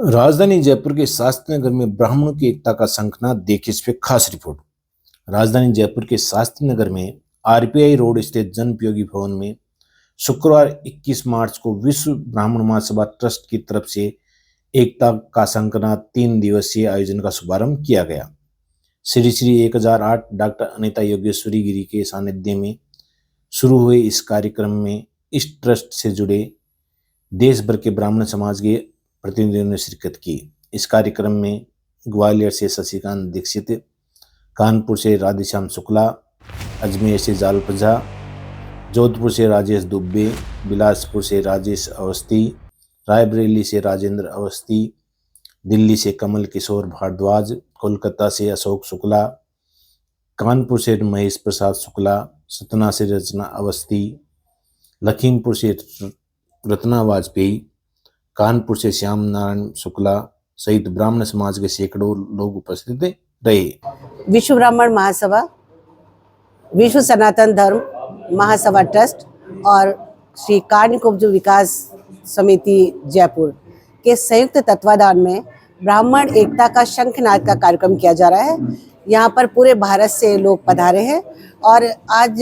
राजधानी जयपुर के शास्त्री नगर में ब्राह्मणों की एकता का शंखनाद, देखिए इस पे खास रिपोर्ट। राजधानी जयपुर के शास्त्री नगर में आरपीआई रोड स्थित जनोपयोगी भवन में शुक्रवार 21 मार्च को विश्व ब्राह्मण महासभा ट्रस्ट की तरफ से एकता का शंखनाद 3 दिवसीय आयोजन का शुभारंभ किया गया। श्री 1008 डॉक्टर अनिता योगेश्वरी गिरी के सानिध्य में शुरू हुए इस कार्यक्रम में इस ट्रस्ट से जुड़े देश भर के ब्राह्मण समाज के प्रतिनिधियों ने शिरकत की। इस कार्यक्रम में ग्वालियर से शशिकांत दीक्षित, कानपुर से राधेश्याम शुक्ला, अजमेर से जालप झा, जोधपुर से राजेश दुबे, बिलासपुर से राजेश अवस्थी, रायबरेली से राजेंद्र अवस्थी, दिल्ली से कमल किशोर भारद्वाज, कोलकाता से अशोक शुक्ला, कानपुर से महेश प्रसाद शुक्ला, सतना से रचना अवस्थी, लखीमपुर से रत्ना वाजपेयी, कानपुर से श्याम नारायण शुक्ला सहित ब्राह्मण समाज के सैकड़ों लोग उपस्थित रहे। विश्व ब्राह्मण महासभा, विश्व सनातन धर्म महासभा ट्रस्ट और श्री कान्यकुब्ज विकास समिति जयपुर के संयुक्त तत्वाधान में ब्राह्मण एकता का शंखनाद का कार्यक्रम किया जा रहा है। यहाँ पर पूरे भारत से लोग पधारे हैं और आज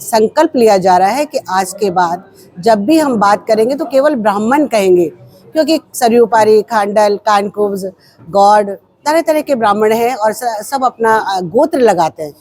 संकल्प लिया जा रहा है कि आज के बाद जब भी हम बात करेंगे तो केवल ब्राह्मण कहेंगे, क्योंकि सरयू पारी, खांडल, कानकुब्ज, गौड़, तरह तरह के ब्राह्मण हैं और सब अपना गोत्र लगाते हैं।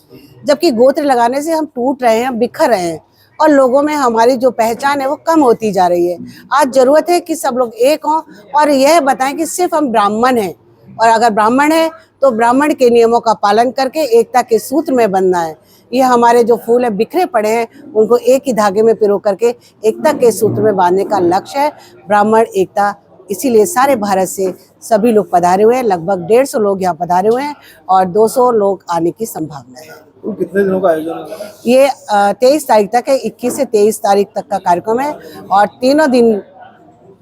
जबकि गोत्र लगाने से हम टूट रहे हैं, बिखर रहे हैं और लोगों में हमारी जो पहचान है वो कम होती जा रही है। आज जरूरत है कि सब लोग एक हों और यह बताएं कि सिर्फ हम ब्राह्मण हैं, और अगर ब्राह्मण है तो ब्राह्मण के नियमों का पालन करके एकता के सूत्र में बंधना है। ये हमारे जो फूल है बिखरे पड़े हैं उनको एक ही धागे में पिरो करके एकता के सूत्र में बांधने का लक्ष्य है ब्राह्मण एकता। इसीलिए सारे भारत से सभी लोग पधारे हुए हैं, लगभग 150 लोग यहाँ पधारे हुए हैं और 200 लोग आने की संभावना है। तो कितने दिनों का आयोजन होगा? ये 23 तारीख तक है, 21 से 23 तारीख तक का कार्यक्रम है और तीनों दिन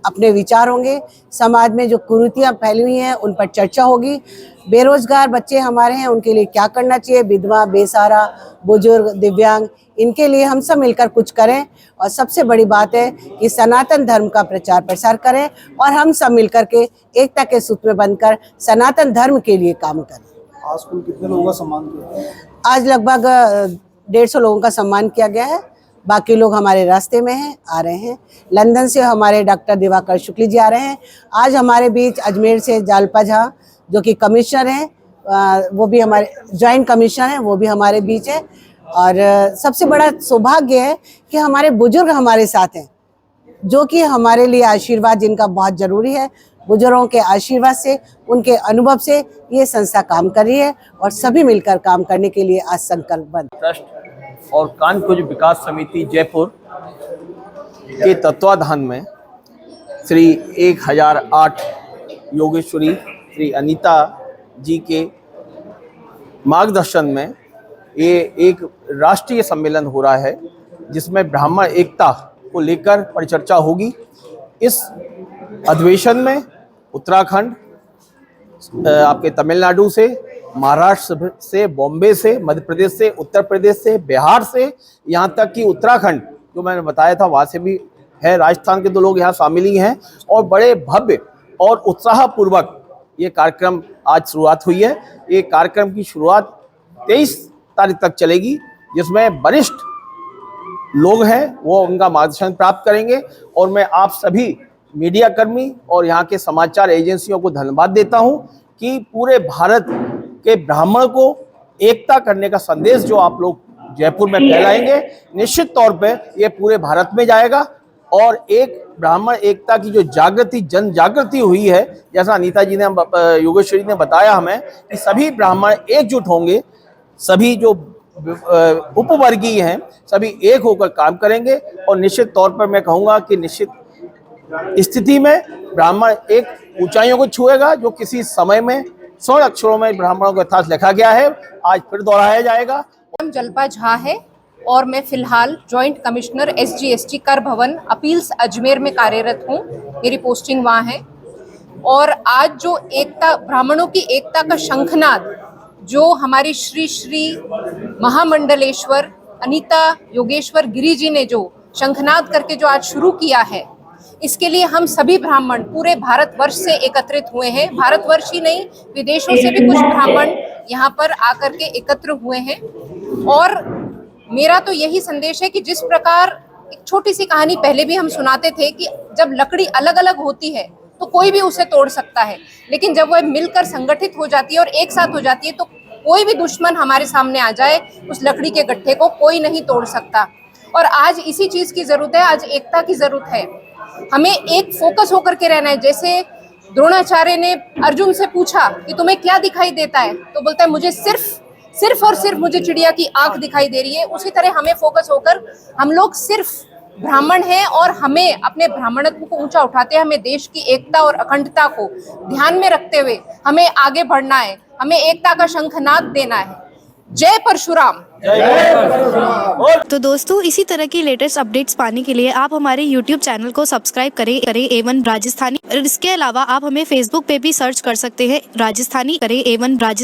अपने विचार होंगे। समाज में जो कुरीतियाँ फैली हुई हैं उन पर चर्चा होगी। बेरोजगार बच्चे हमारे हैं, उनके लिए क्या करना चाहिए, विधवा, बेसहारा, बुजुर्ग, दिव्यांग, इनके लिए हम सब मिलकर कुछ करें। और सबसे बड़ी बात है कि सनातन धर्म का प्रचार प्रसार करें और हम सब मिलकर के एकता के सूत्र में बंधकर सनातन धर्म के लिए काम करें। आज कुल कितने लोगों का सम्मान किया? आज लगभग 150 लोगों का सम्मान किया गया है। बाकी लोग हमारे रास्ते में हैं, आ रहे हैं। लंदन से हमारे डॉक्टर दिवाकर शुक्ल जी आ रहे हैं। आज हमारे बीच अजमेर से जालपा झा जो कि कमिश्नर हैं, वो भी हमारे जॉइंट कमिश्नर हैं, वो भी हमारे बीच है। और सबसे बड़ा सौभाग्य है कि हमारे बुजुर्ग हमारे साथ हैं, जो कि हमारे लिए आशीर्वाद जिनका बहुत ज़रूरी है। बुजुर्गों के आशीर्वाद से, उनके अनुभव से ये संस्था काम कर रही है और सभी मिलकर काम करने के लिए आज संकल्पबद्ध। ट्रस्ट और कानकुब्ज विकास समिति जयपुर के तत्वाधान में श्री 1008 योगेश्वरी श्री अनीता जी के मार्गदर्शन में ये एक राष्ट्रीय सम्मेलन हो रहा है, जिसमें ब्राह्मण एकता को लेकर परिचर्चा होगी। इस अधिवेशन में उत्तराखंड, आपके तमिलनाडु से, महाराष्ट्र से, बॉम्बे से, मध्य प्रदेश से, उत्तर प्रदेश से, बिहार से, यहाँ तक कि उत्तराखंड जो मैंने बताया था वहाँ से भी है, राजस्थान के 2 लोग यहाँ शामिल ही हैं। और बड़े भव्य और उत्साहपूर्वक ये कार्यक्रम आज शुरुआत हुई है। ये कार्यक्रम की शुरुआत 23 तारीख तक चलेगी, जिसमें वरिष्ठ लोग हैं वो उनका मार्गदर्शन प्राप्त करेंगे। और मैं आप सभी मीडिया कर्मी और यहाँ के समाचार एजेंसियों को धन्यवाद देता हूँ कि पूरे भारत के ब्राह्मण को एकता करने का संदेश जो आप लोग जयपुर में फैलाएंगे, निश्चित तौर पे ये पूरे भारत में जाएगा। और एक ब्राह्मण एकता की जो जागृति, जन जागृति हुई है, जैसा अनीता जी ने, योगेश्वरी ने बताया हमें कि सभी ब्राह्मण एकजुट होंगे, सभी जो उपवर्गीय हैं सभी एक होकर काम करेंगे। और निश्चित तौर पर मैं कहूँगा कि निश्चित स्थिति में ब्राह्मण एक ऊंचाइयों को छुएगा, जो किसी समय में 100 अक्षरों में ब्राह्मणों का इतिहास लिखा गया है, आज फिर दोहराया जाएगा। नाम जलपा झा है और मैं फिलहाल जॉइंट कमिश्नर SGST कर भवन अपील्स अजमेर में कार्यरत हूँ। मेरी पोस्टिंग वहाँ है। और आज जो एकता, ब्राह्मणों की एकता का शंखनाद जो हमारी श्री श्री महामंडलेश्वर अनीता योगेश्वर गिरी जी ने जो शंखनाद करके जो आज शुरू किया है, इसके लिए हम सभी ब्राह्मण पूरे भारतवर्ष से एकत्रित हुए हैं। भारतवर्ष ही नहीं, विदेशों से भी कुछ ब्राह्मण यहाँ पर आकर के एकत्र हुए हैं। और मेरा तो यही संदेश है कि जिस प्रकार एक छोटी सी कहानी पहले भी हम सुनाते थे कि जब लकड़ी अलग अलग होती है तो कोई भी उसे तोड़ सकता है, लेकिन जब वह मिलकर संगठित हो जाती है और एक साथ हो जाती है तो कोई भी दुश्मन हमारे सामने आ जाए, उस लकड़ी के गट्ठे को कोई नहीं तोड़ सकता। और आज इसी चीज की जरूरत है, आज एकता की जरूरत है। हमें एक फोकस होकर के रहना है। जैसे द्रोणाचार्य ने अर्जुन से पूछा कि तुम्हें क्या दिखाई देता है, तो बोलता है मुझे सिर्फ और सिर्फ मुझे चिड़िया की आंख दिखाई दे रही है। उसी तरह हमें फोकस होकर, हम लोग सिर्फ ब्राह्मण हैं और हमें अपने ब्राह्मणत्व को ऊंचा उठाते हैं, हमें देश की एकता और अखंडता को ध्यान में रखते हुए हमें आगे बढ़ना है, हमें एकता का शंखनाद देना है। जय परशुराम। तो दोस्तों, इसी तरह की लेटेस्ट अपडेट्स पाने के लिए आप हमारे YouTube चैनल को सब्सक्राइब करें A1 राजस्थानी। और इसके अलावा आप हमें Facebook पे भी सर्च कर सकते हैं राजस्थानी A1 राजस्थानी।